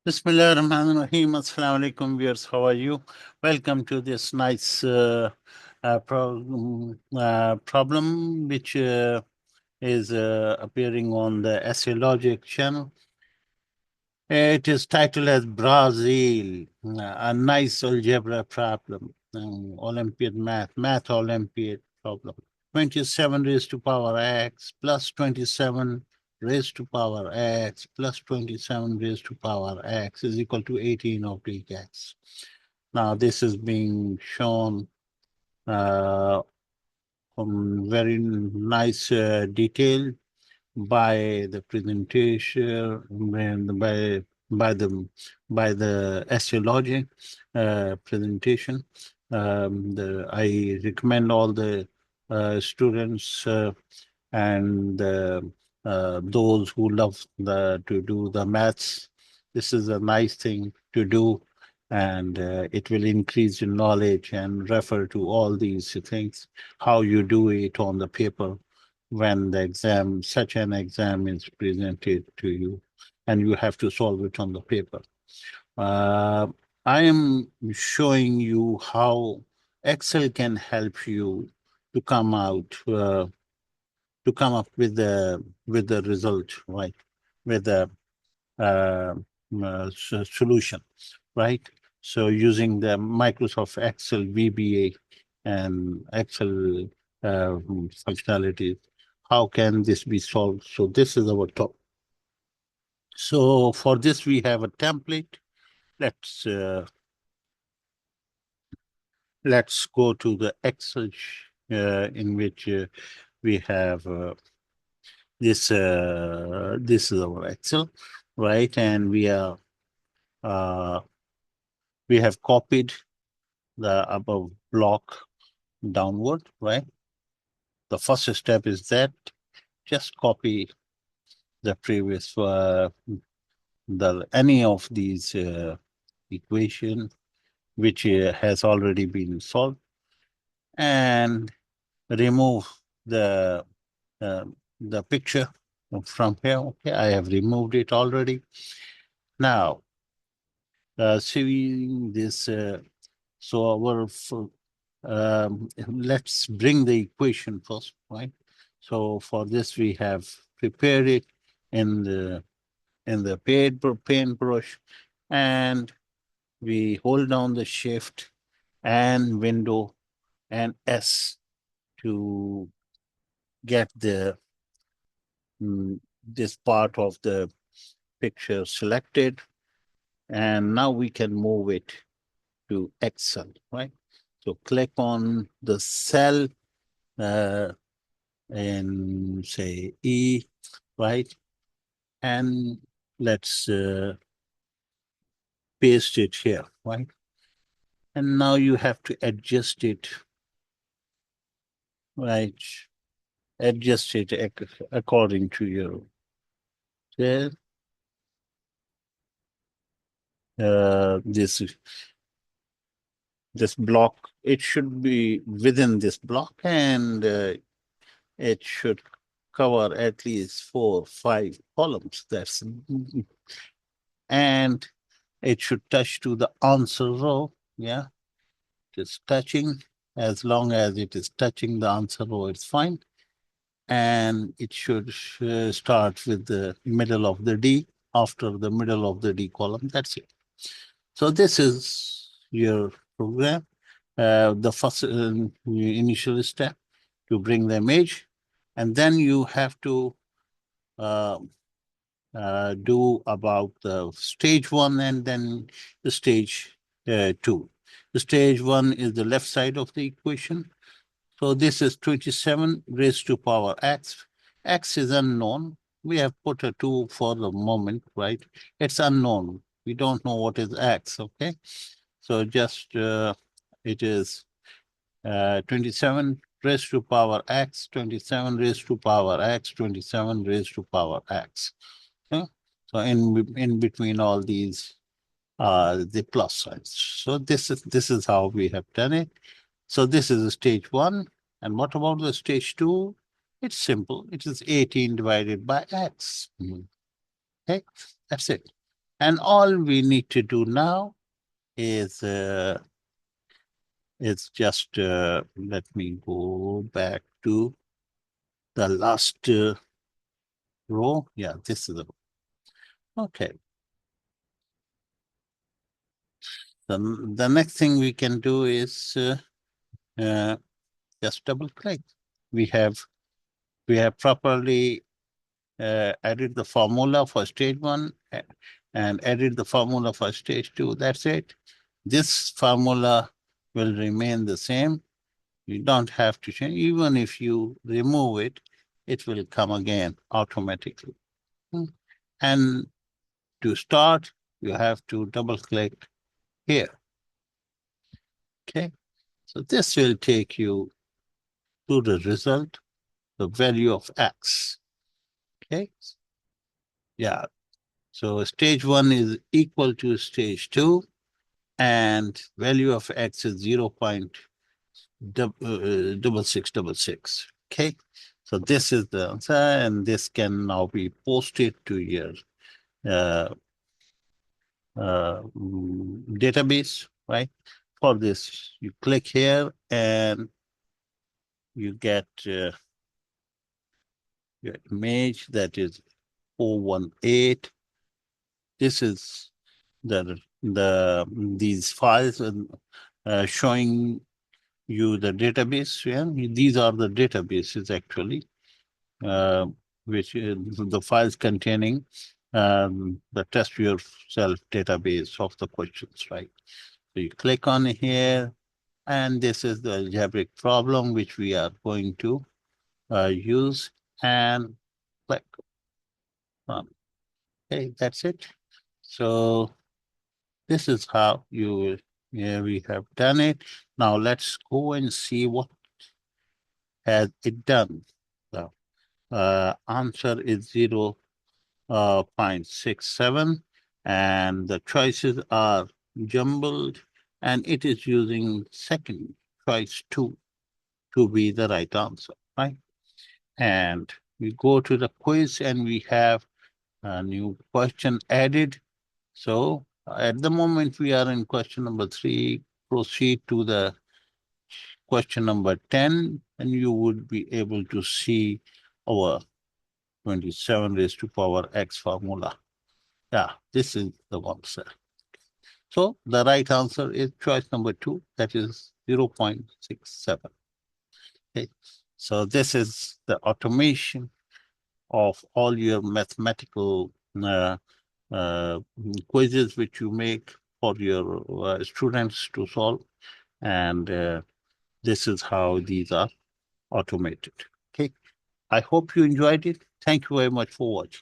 Bismillahirrahmanirrahim. Assalamu alaikum, viewers. How are you? Welcome to this nice problem which is appearing on the Essay Logic channel. It is titled as Brazil, a nice algebra problem, Olympiad math Olympiad problem. 27 raised to power x plus 27 raised to power x plus 27 raised to power x is equal to 18 of Greek x. Now this is being shown uh, very nice detail by the presentation and by the essay logic presentation. I recommend all the students and those who love to do the maths. This is a nice thing to do, and it will increase your knowledge and refer to all these things, how you do it on the paper when the exam, such an exam is presented to you, and you have to solve it on the paper. Uh, I am showing you how Excel can help you to come out to come up with the result, right? With the uh, solution, right? So using the Microsoft Excel VBA and Excel functionalities, how can this be solved? So this is our top. So for this we have a template. Let's uh, let's go to the Excel in which we have this is our Excel, right? And uh, we have copied the above block downward, right? The first step is that just copy the previous the any of these equation which has already been solved, and remove the uh, the picture from here. Okay, I have removed it already. Now, seeing this, so our let's bring the equation first, right? So for this we have prepared it in the paintbrush, and we hold down the shift and window and S to get this part of the picture selected, and now we can move it to Excel, right? So click on the cell in say E, right? And let's paste it here, right? And now you have to adjust it, right? Adjust it according to your there. This block, it should be within this block, and it should cover at least 4, 5 columns. That's and it should touch to the answer row. Yeah, it's touching. As long as it is touching the answer row, it's fine. And it should start with the middle of the D, after the middle of the D column. That's it. So this is your program. The first initial step to bring the image, and then you have to uh, do about the stage 1 and then the stage 2. The stage 1 is the left side of the equation. So this is 27 raised to power x. X is unknown. We have put a 2 for the moment, right? It's unknown. We don't know what is x, okay? So just it is 27 raised to power x, 27 raised to power x, 27 raised to power x. Okay? So in between all these the plus signs. So this is how we have done it. So this is stage 1. And what about the stage 2? It's simple. It is 18 divided by x. Okay, that's it. And all we need to do now is just, let me go back to the last row. Yeah, this is the row. Okay. The next thing we can do is uh, just double click. We have properly added the formula for stage one and added the formula for stage two. That's it. This formula will remain the same. You don't have to change. Even if you remove it, it will come again automatically. And to start, you have to double click here. Okay. So this will take you to the result, the value of X. Okay. Yeah. So stage one is equal to stage two, and value of X is 0.6666. Okay. So this is the answer, and this can now be posted to your uh, database, right? For this, you click here and you get your image that is 418. This is these files and showing you the database. Yeah? These are the databases actually, uh, which is the files containing the test yourself database of the questions, right? So you click on here, and this is the algebraic problem which we are going to use, and click. Okay, that's it. So this is how yeah, we have done it. Now let's go and see what has it done. The answer is 0.67, and the choices are jumbled, and it is using second choice two to be the right answer, right? And we go to the quiz, and we have a new question added. So at the moment, we are in question number 3. Proceed to the question number 10, and you would be able to see our 27 raised to power x formula. Yeah, this is the one, sir. So the right answer is choice number 2, that is 0.67. Okay. So this is the automation of all your mathematical quizzes which you make for your students to solve. And this is how these are automated. Okay. I hope you enjoyed it. Thank you very much for watching.